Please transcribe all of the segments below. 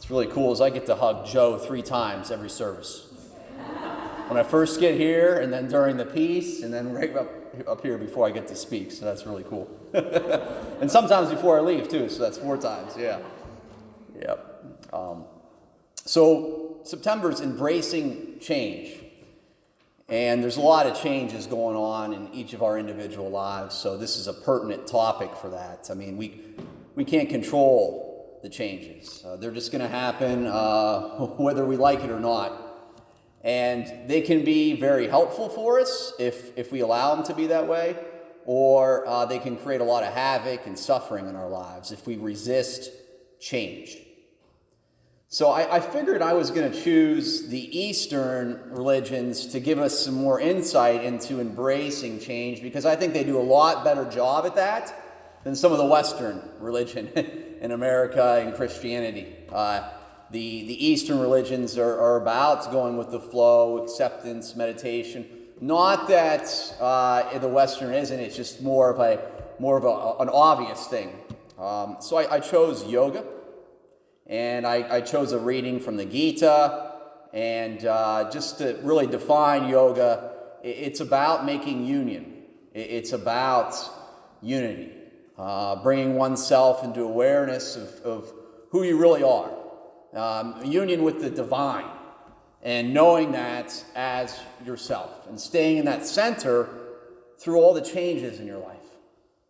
What's really cool is I get to hug Joe 3 times every service. When I first get here, and then during the piece, and then right up here before I get to speak. So that's really cool. And sometimes before I leave too. So that's 4 times. Yeah. Yep. So September's embracing change. And there's a lot of changes going on in each of our individual lives. So this is a pertinent topic for that. I mean, we can't control the changes. They're just going to happen whether we like it or not. And they can be very helpful for us if we allow them to be that way, or they can create a lot of havoc and suffering in our lives if we resist change. So I figured I was going to choose the Eastern religions to give us some more insight into embracing change, because I think they do a lot better job at that than some of the Western religion in America and Christianity. The Eastern religions are about going with the flow, acceptance, meditation. Not that the Western isn't; it's just more of an obvious thing. So I chose yoga, and I chose a reading from the Gita, and just to really define yoga, it's about making union. It's about unity, bringing oneself into awareness of who you really are. Union with the divine, and knowing that as yourself, and staying in that center through all the changes in your life.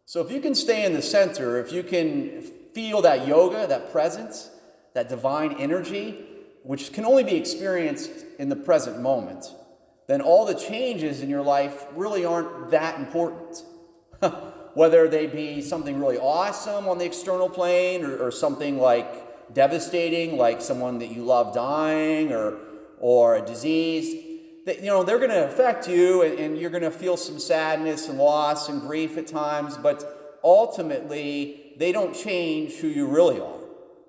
So if you can stay in the center, if you can feel that yoga, that presence, that divine energy, which can only be experienced in the present moment, then all the changes in your life really aren't that important. Whether they be something really awesome on the external plane, or something like devastating, like someone that you love dying, or a disease, that they're going to affect you, and you're going to feel some sadness and loss and grief at times, but ultimately they don't change who you really are,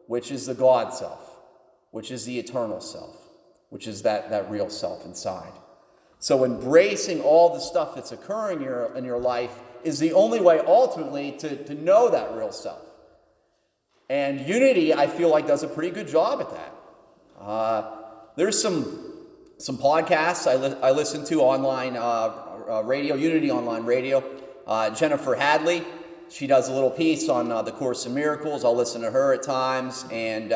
which is the God self, which is the eternal self, which is that real self inside. So embracing all the stuff that's occurring in your life is the only way ultimately to know that real self. And Unity, I feel like, does a pretty good job at that. There's some podcasts I listen to online radio, Unity online radio. Jennifer Hadley, she does a little piece on the Course in Miracles. I'll listen to her at times, and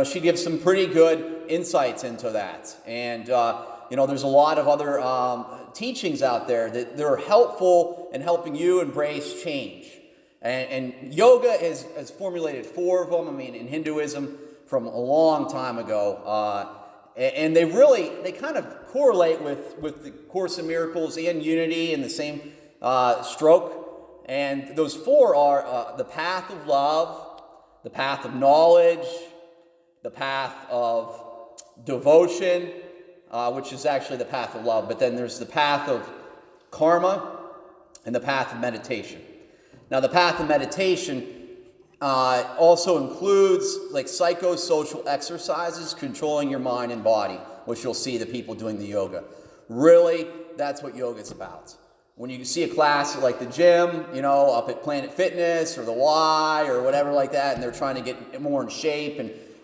she gives some pretty good insights into that. And there's a lot of other teachings out there that are helpful in helping you embrace change. And yoga has formulated 4 of them, in Hinduism from a long time ago. And they kind of correlate with the Course in Miracles and Unity in the same stroke. And those 4 are the path of love, the path of knowledge, the path of devotion, which is actually the path of love. But then there's the path of karma and the path of meditation. Now, the path of meditation also includes like psychosocial exercises, controlling your mind and body, which you'll see the people doing the yoga. Really, that's what yoga is about. When you see a class at like the gym, up at Planet Fitness or the Y or whatever like that, and they're trying to get more in shape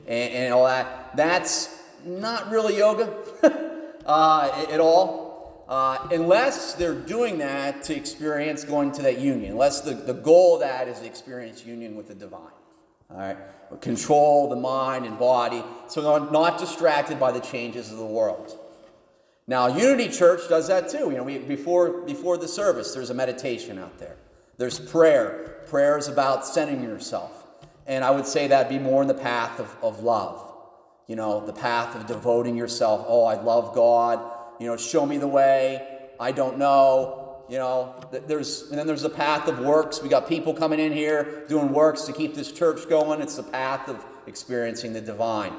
and all that, that's not really yoga at all. Unless they're doing that to experience going to that union, unless the goal of that is to experience union with the divine. All right, control the mind and body, so they're not distracted by the changes of the world. Now, Unity Church does that too. Before the service, there's a meditation out there. There's prayer. Prayer is about centering yourself, and I would say that'd be more in the path of love. The path of devoting yourself. Oh, I love God. Show me the way. I don't know. And then there's the path of works. We got people coming in here doing works to keep this church going. It's the path of experiencing the divine.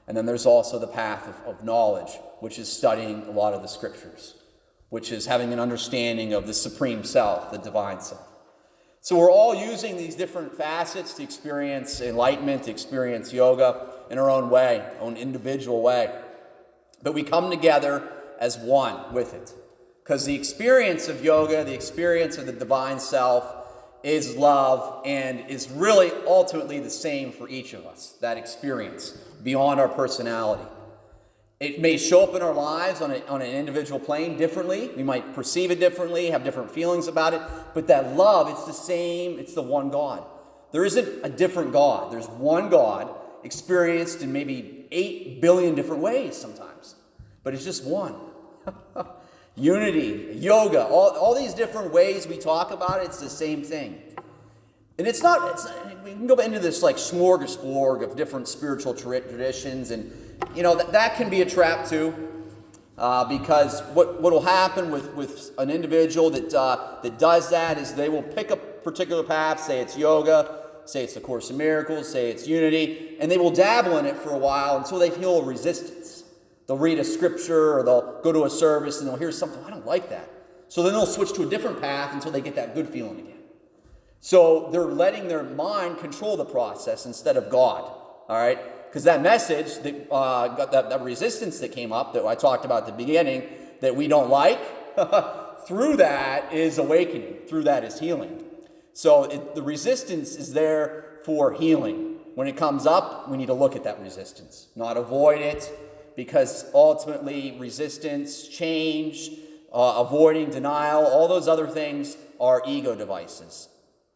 And then there's also the path of knowledge, which is studying a lot of the scriptures, which is having an understanding of the supreme self, the divine self. So we're all using these different facets to experience enlightenment, to experience yoga in our own way, own individual way. But we come together as one with it. Because the experience of yoga, the experience of the divine self, is love and is really ultimately the same for each of us, that experience beyond our personality. It may show up in our lives on an individual plane differently. We might perceive it differently, have different feelings about it, but that love, it's the same, it's the one God. There isn't a different God. There's one God experienced in maybe 8 billion different ways sometimes, but it's just one. Unity, yoga, all these different ways we talk about it, it's the same thing. And it's not, we can go into this like smorgasbord of different spiritual traditions, and that can be a trap too, because what will happen with an individual that does that is they will pick a particular path, say it's yoga, say it's the Course in Miracles, say it's unity, and they will dabble in it for a while until they feel a resistance. They'll read a scripture or they'll go to a service and they'll hear something, I don't like that. So then they'll switch to a different path until they get that good feeling again. So they're letting their mind control the process instead of God, all right? Because that message, that resistance that came up that I talked about at the beginning that we don't like, through that is awakening. Through that is healing. So the resistance is there for healing. When it comes up, we need to look at that resistance, not avoid it, because ultimately resistance, change, avoiding, denial, all those other things are ego devices.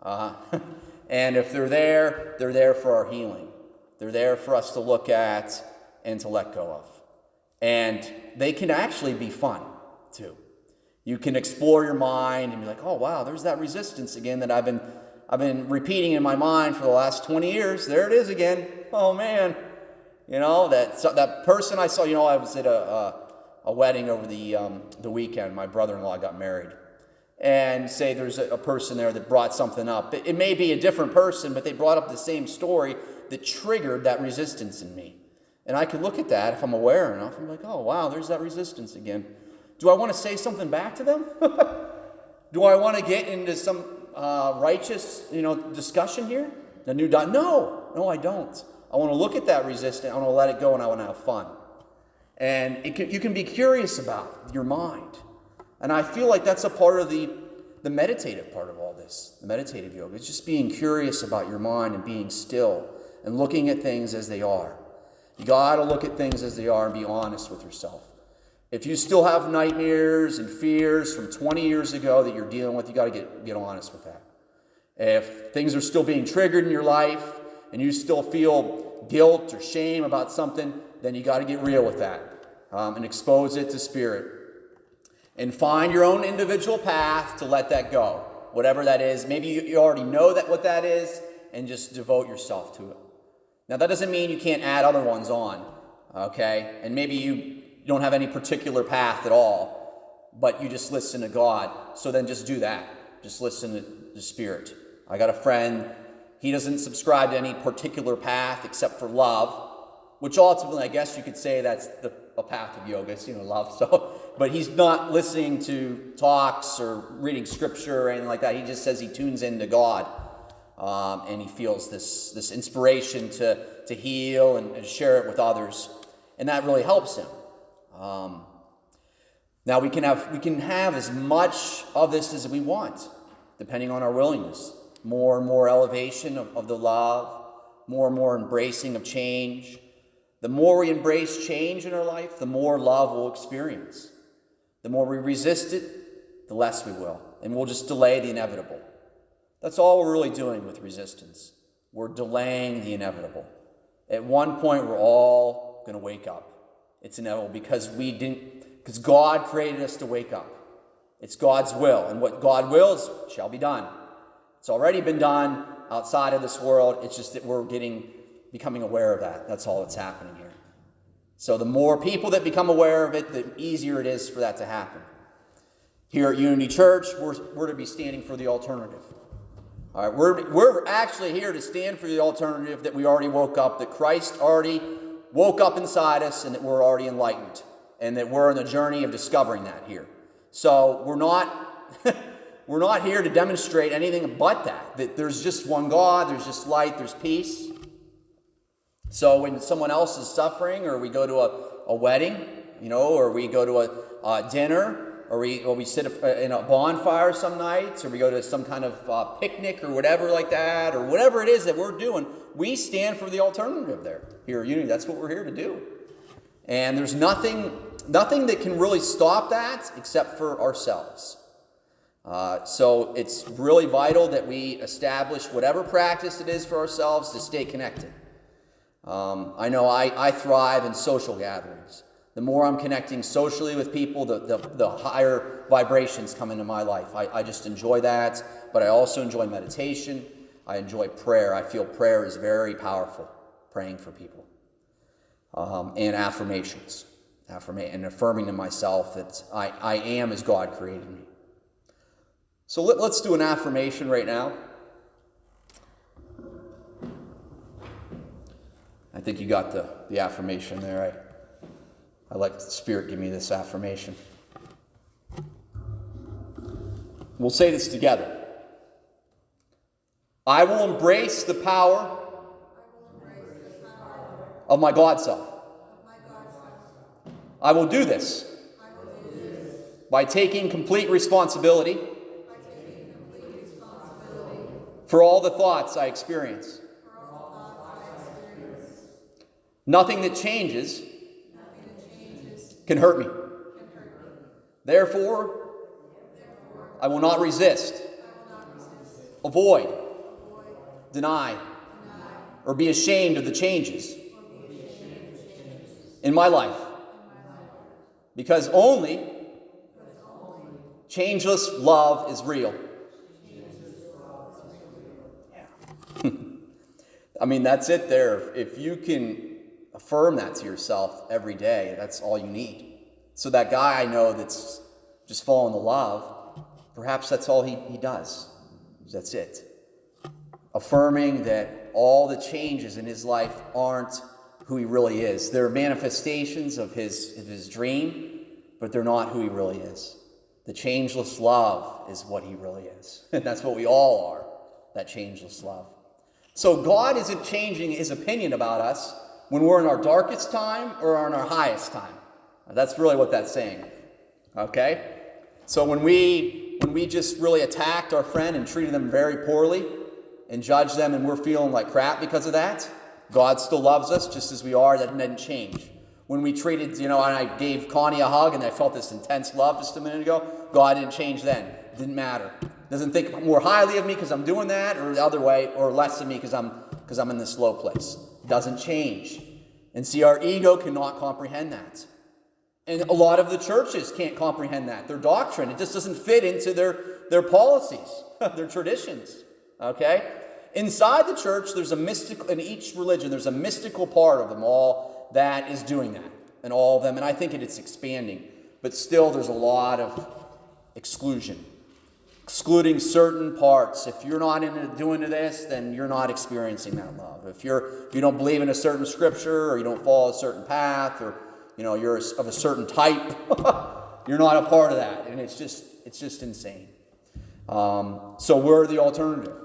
And if they're there for our healing. They're there for us to look at and to let go of. And they can actually be fun, too. You can explore your mind and be like, oh, wow, there's that resistance again that I've been repeating in my mind for the last 20 years. There it is again. Oh, man. That person I saw, I was at a wedding over the weekend. My brother-in-law got married. And say there's a person there that brought something up. It may be a different person, but they brought up the same story that triggered that resistance in me. And I could look at that if I'm aware enough. I'm like, oh, wow, there's that resistance again. Do I want to say something back to them? Do I want to get into some righteous, discussion here? No, I don't. I want to look at that resistance. I want to let it go, and I want to have fun. And you can be curious about your mind. And I feel like that's a part of the meditative part of all this, the meditative yoga. It's just being curious about your mind and being still and looking at things as they are. You got to look at things as they are and be honest with yourself. If you still have nightmares and fears from 20 years ago that you're dealing with, you got to get honest with that. If things are still being triggered in your life and you still feel guilt or shame about something, then you got to get real with that and expose it to spirit. And find your own individual path to let that go. Whatever that is. Maybe you already know what that is, and just devote yourself to it. Now, that doesn't mean you can't add other ones on, okay? And maybe you don't have any particular path at all, but you just listen to God. So then just do that. Just listen to the Spirit. I got a friend, he doesn't subscribe to any particular path except for love, which ultimately, I guess you could say that's a path of yoga, it's, love. But he's not listening to talks or reading scripture or anything like that. He just says he tunes into God, and he feels this inspiration to heal and share it with others, and that really helps him. Now we can have as much of this as we want, depending on our willingness. More and more elevation of the love, more and more embracing of change. The more we embrace change in our life, the more love we'll experience. The more we resist it, the less we will. And we'll just delay the inevitable. That's all we're really doing with resistance. We're delaying the inevitable. At one point, we're all going to wake up. It's inevitable because God created us to wake up. It's God's will. And what God wills shall be done. It's already been done outside of this world. It's just that we're becoming aware of that. That's all that's happening here. So the more people that become aware of it, the easier it is for that to happen. Here at Unity Church, we're to be standing for the alternative. All right, we're actually here to stand for the alternative that we already woke up, that Christ already woke up inside us, and that we're already enlightened, and that we're on the journey of discovering that here. So we're not here to demonstrate anything but that there's just one God, there's just light, there's peace. So when someone else is suffering, or we go to a wedding, or we go to a dinner, or we sit in a bonfire some nights, or we go to some kind of picnic or whatever like that, or whatever it is that we're doing, we stand for the alternative there. Here at Unity, that's what we're here to do. And there's nothing that can really stop that except for ourselves. So it's really vital that we establish whatever practice it is for ourselves to stay connected. I know I thrive in social gatherings. The more I'm connecting socially with people, the higher vibrations come into my life. I just enjoy that, but I also enjoy meditation. I enjoy prayer. I feel prayer is very powerful, praying for people. And affirmations. And affirming to myself that I am as God created me. So let's do an affirmation right now. I think you got the affirmation there. I let the Spirit give me this affirmation. We'll say this together. I will embrace the power of my God self. I will do this by taking complete responsibility for all the thoughts I experience. Nothing that changes can hurt me. Therefore, I will not resist, avoid, deny, or be ashamed of the changes in my life. Because only changeless love is real. Yeah. I mean, that's it there. If you can affirm that to yourself every day, that's all you need. So that guy I know that's just fallen in love, perhaps that's all he does. That's it. Affirming that all the changes in his life aren't who he really is. They're manifestations of his dream, but they're not who he really is. The changeless love is what he really is. And that's what we all are, that changeless love. So God isn't changing his opinion about us when we're in our darkest time or in our highest time. That's really what that's saying. Okay? So when we just really attacked our friend and treated them very poorly and judged them and we're feeling like crap because of that, God still loves us just as we are. That didn't change. When we treated, and I gave Connie a hug and I felt this intense love just a minute ago, God didn't change then. It didn't matter. Doesn't think more highly of me because I'm doing that, or the other way, or less of me because I'm in this low place. Doesn't change. And see, our ego cannot comprehend that. And a lot of the churches can't comprehend that. Their doctrine, it just doesn't fit into their policies, their traditions. Okay? Inside the church, there's a mystical, in each religion, there's a mystical part of them all that is doing that. And all of them, and I think it's expanding. But still, there's a lot of exclusion. Excluding certain parts. If you're not doing this, then you're not experiencing that love. If you don't believe in a certain scripture, or you don't follow a certain path, or you're of a certain type, you're not a part of that. And it's just insane. So we're the alternative.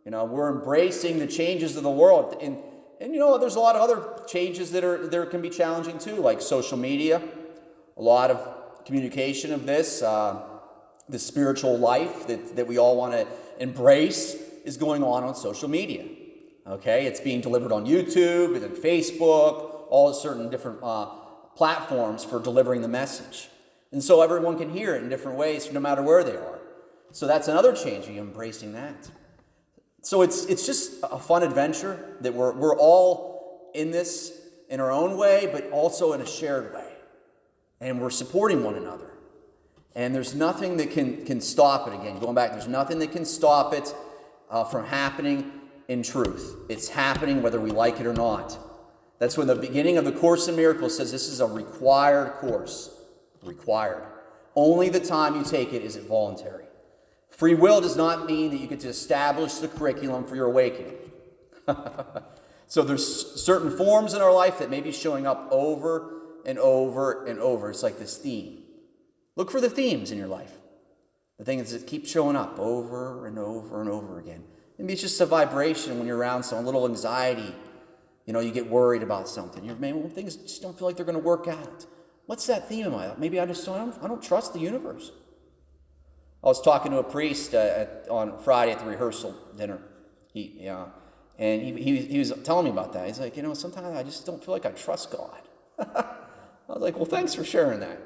We're embracing the changes of the world. And there's a lot of other changes that can be challenging too, like social media. A lot of communication of this, the spiritual life that we all want to embrace is going on social media. Okay, it's being delivered on YouTube and then Facebook, all certain different platforms for delivering the message. And so everyone can hear it in different ways no matter where they are. So that's another change, you're embracing that. So it's just a fun adventure that we're all in this in our own way, but also in a shared way. And we're supporting one another. And there's nothing that can stop it. Again, going back, there's nothing that can stop it from happening in truth. It's happening whether we like it or not. That's when the beginning of the Course in Miracles says this is a required course. Required. Only the time you take it is it voluntary. Free will does not mean that you get to establish the curriculum for your awakening. So there's certain forms in our life that may be showing up over and over and over. It's like this theme. Look for the themes in your life. The thing is, it keeps showing up over and over and over again. Maybe it's just a vibration when you're around someone, a little anxiety. You get worried about something. Things just don't feel like they're going to work out. What's that theme in my life? Maybe I don't trust the universe. I was talking to a priest on Friday at the rehearsal dinner. He was telling me about that. He's like, sometimes I just don't feel like I trust God. I was like, well, thanks for sharing that.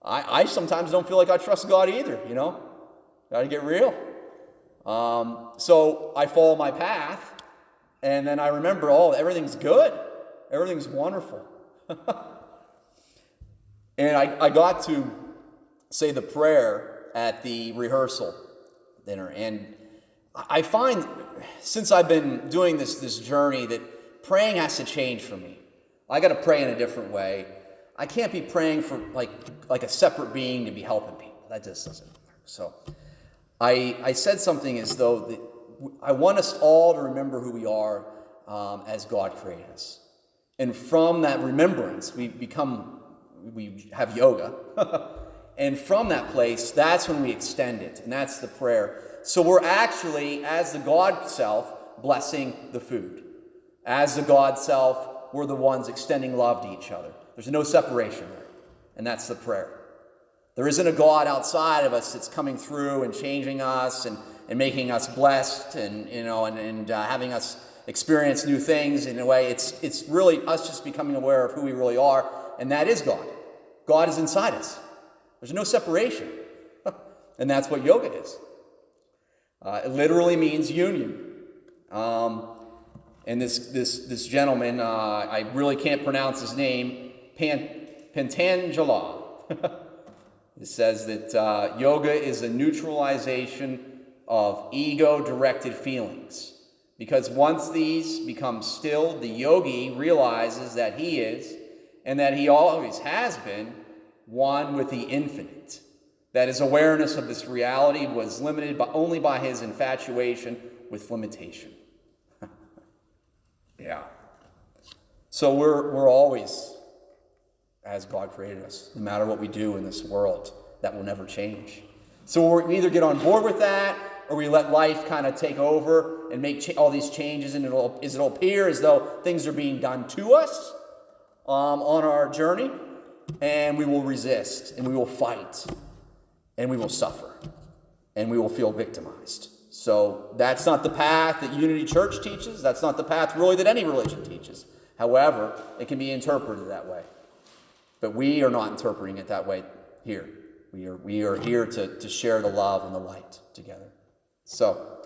I sometimes don't feel like I trust God either. Got to get real. So I follow my path, and then I remember, everything's good. Everything's wonderful. And I got to say the prayer at the rehearsal dinner. And I find, since I've been doing this journey, that praying has to change for me. I got to pray in a different way. I can't be praying for like a separate being to be helping people. That just doesn't work. So I said something as though I want us all to remember who we are as God created us. And from that remembrance, we have yoga. And from that place, that's when we extend it. And that's the prayer. So we're actually, as the God self, blessing the food. As the God self, we're the ones extending love to each other. There's no separation there. And that's the prayer. There isn't a God outside of us that's coming through and changing us and making us blessed and having us experience new things. In a way, it's really us just becoming aware of who we really are. And that is God. God is inside us. There's no separation. And that's what yoga is. It literally means union. And this gentleman, I really can't pronounce his name, Pentangela. It says that yoga is a neutralization of ego-directed feelings. Because once these become stilled, the yogi realizes that he is, and that he always has been, one with the infinite. That his awareness of this reality was limited only by his infatuation with limitation. Yeah. So we're always as God created us, no matter what we do in this world. That will never change. So we either get on board with that, or we let life kind of take over and make all these changes, and it'll appear as though things are being done to us on our journey, and we will resist, and we will fight, and we will suffer, and we will feel victimized. So that's not the path that Unity Church teaches. That's not the path really that any religion teaches. However, it can be interpreted that way. But we are not interpreting it that way here. We are here to share the love and the light together. So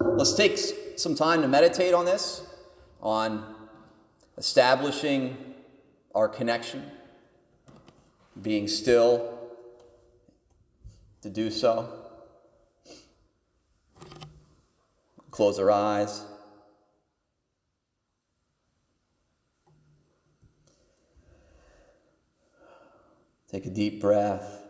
let's take some time to meditate on this, on establishing our connection, being still to do so. Close our eyes. Take a deep breath.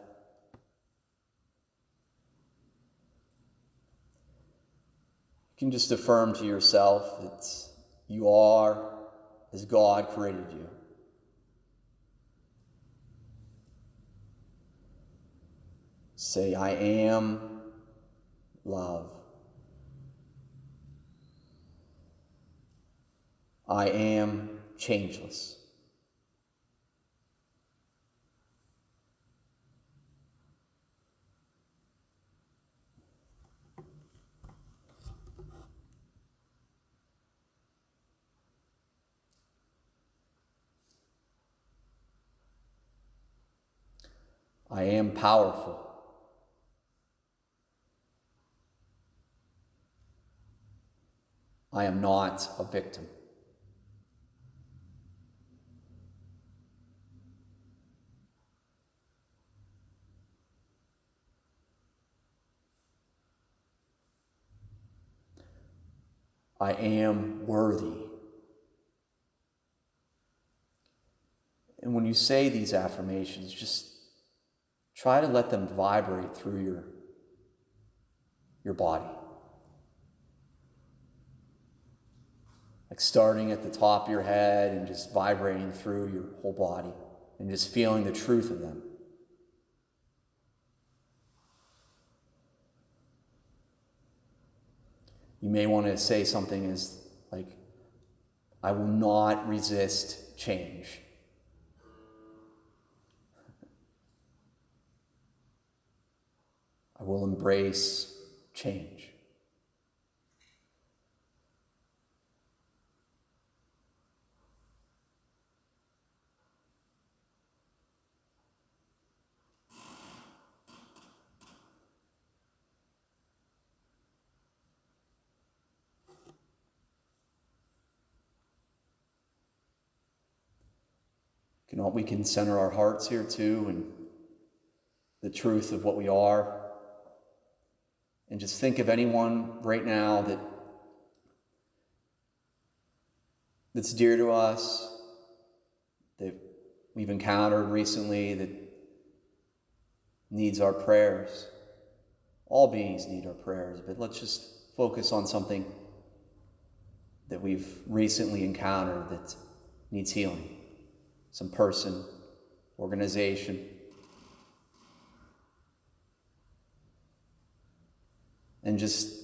You can just affirm to yourself that you are as God created you. Say, I am love. I am changeless. I am powerful. I am not a victim. I am worthy. And when you say these affirmations, just try to let them vibrate through your body. Like starting at the top of your head and just vibrating through your whole body and just feeling the truth of them. You may want to say something as like, I will not resist change. I will embrace change. We can center our hearts here too, and the truth of what we are. And just think of anyone right now that's dear to us, that we've encountered recently, that needs our prayers. All beings need our prayers, but let's just focus on something that we've recently encountered that needs healing. Some person, organization. And just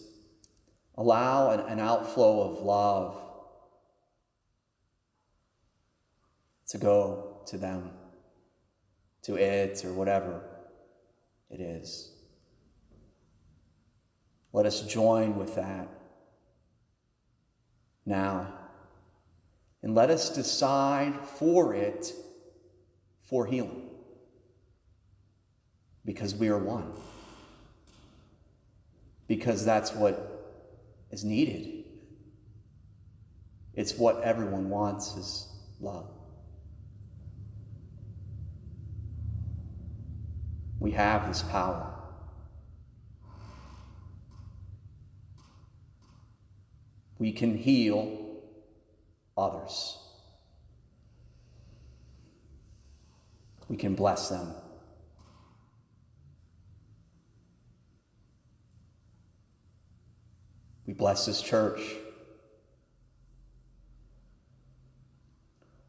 allow an outflow of love to go to them, to it, or whatever it is. Let us join with that now. And let us decide for it, for healing. Because we are one. Because that's what is needed. It's what everyone wants, is love. We have this power. We can heal others. We can bless them. We bless this church.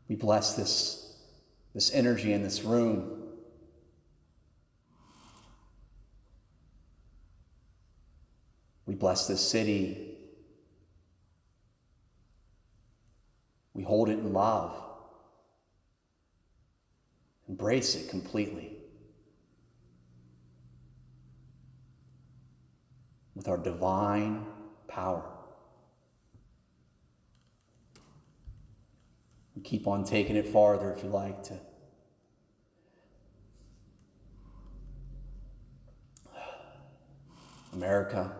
We bless this energy in this room. We bless this city. We hold it in love. Embrace it completely. With our divine power. And keep on taking it farther if you like to. America.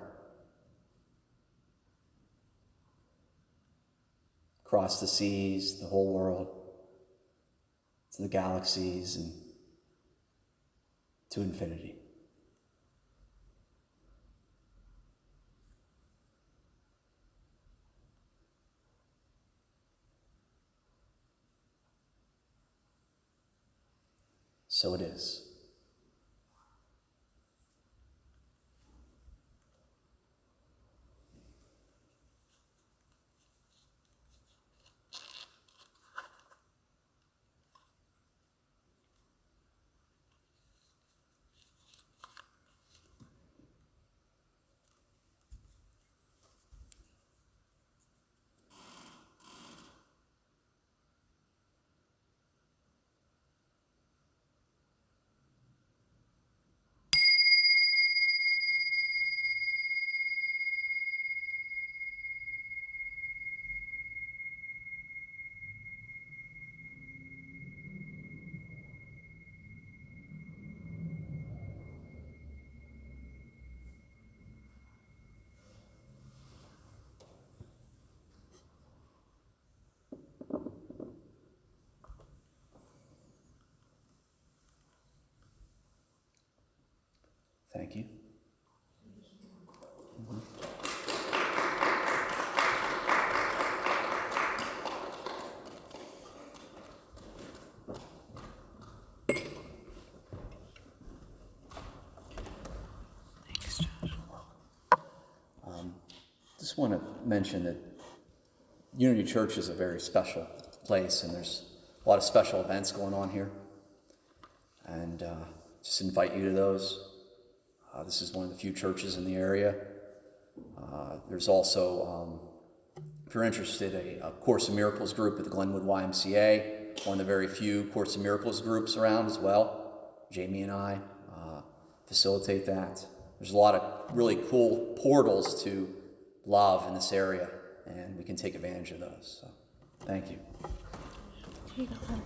Across the seas, the whole world, to the galaxies, and to infinity. So it is. Thank you. Thanks, Josh. Just want to mention that Unity Church is a very special place, and there's a lot of special events going on here. And just invite you to those. This is one of the few churches in the area. There's also, if you're interested, a Course in Miracles group at the Glenwood YMCA, one of the very few Course in Miracles groups around as well. Jamie and I facilitate that. there's a lot of really cool portals to love in this area, and we can take advantage of those. So, thank you. Here you go, honey.